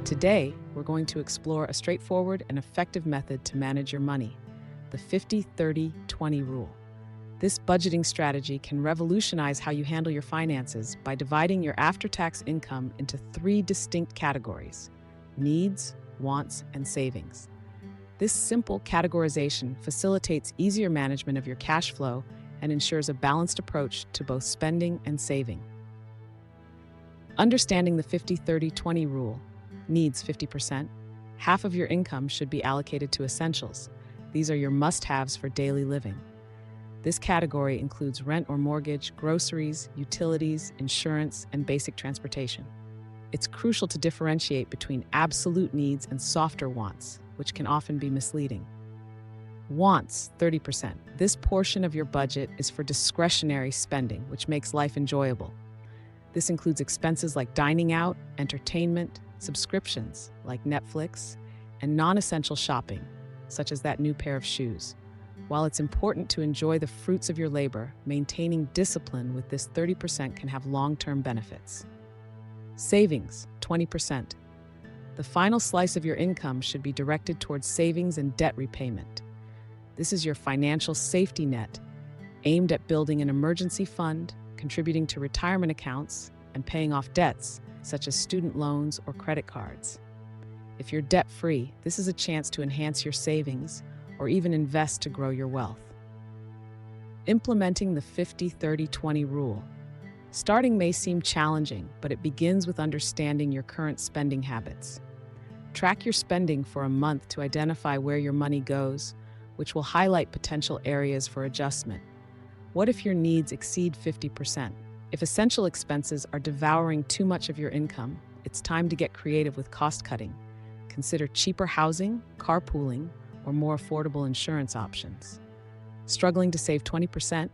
Today, we're going to explore a straightforward and effective method to manage your money, the 50-30-20 rule. This budgeting strategy can revolutionize how you handle your finances by dividing your after-tax income into three distinct categories: needs, wants, and savings. This simple categorization facilitates easier management of your cash flow and ensures a balanced approach to both spending and saving. Understanding the 50-30-20 rule: needs 50%. Half of your income should be allocated to essentials. These are your must-haves for daily living. This category includes rent or mortgage, groceries, utilities, insurance, and basic transportation. It's crucial to differentiate between absolute needs and softer wants, which can often be misleading. Wants 30%. This portion of your budget is for discretionary spending, which makes life enjoyable. This includes expenses like dining out, entertainment, subscriptions like Netflix, and non-essential shopping, such as that new pair of shoes. While it's important to enjoy the fruits of your labor, maintaining discipline with this 30% can have long-term benefits. Savings 20%. The final slice of your income should be directed towards savings and debt repayment. This is your financial safety net, aimed at building an emergency fund, contributing to retirement accounts, and paying off debts, such as student loans or credit cards. If you're debt-free, this is a chance to enhance your savings or even invest to grow your wealth. Implementing the 50-30-20 rule. Starting may seem challenging, but it begins with understanding your current spending habits. Track your spending for a month to identify where your money goes, which will highlight potential areas for adjustment. What if your needs exceed 50%? If essential expenses are devouring too much of your income, it's time to get creative with cost cutting. Consider cheaper housing, carpooling, or more affordable insurance options. Struggling to save 20%?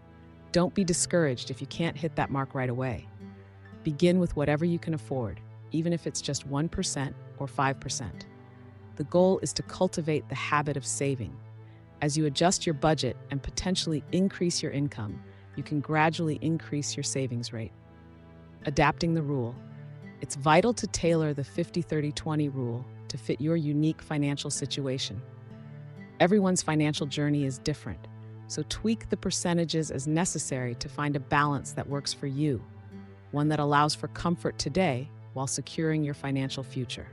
Don't be discouraged if you can't hit that mark right away. Begin with whatever you can afford, even if it's just 1% or 5%. The goal is to cultivate the habit of saving. As you adjust your budget and potentially increase your income, you can gradually increase your savings rate. Adapting the rule. It's vital to tailor the 50-30-20 rule to fit your unique financial situation. Everyone's financial journey is different, so tweak the percentages as necessary to find a balance that works for you, one that allows for comfort today while securing your financial future.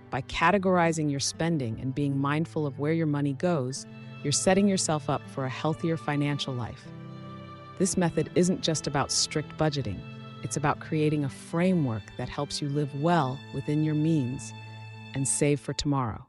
By categorizing your spending and being mindful of where your money goes, you're setting yourself up for a healthier financial life. This method isn't just about strict budgeting. It's about creating a framework that helps you live well within your means and save for tomorrow.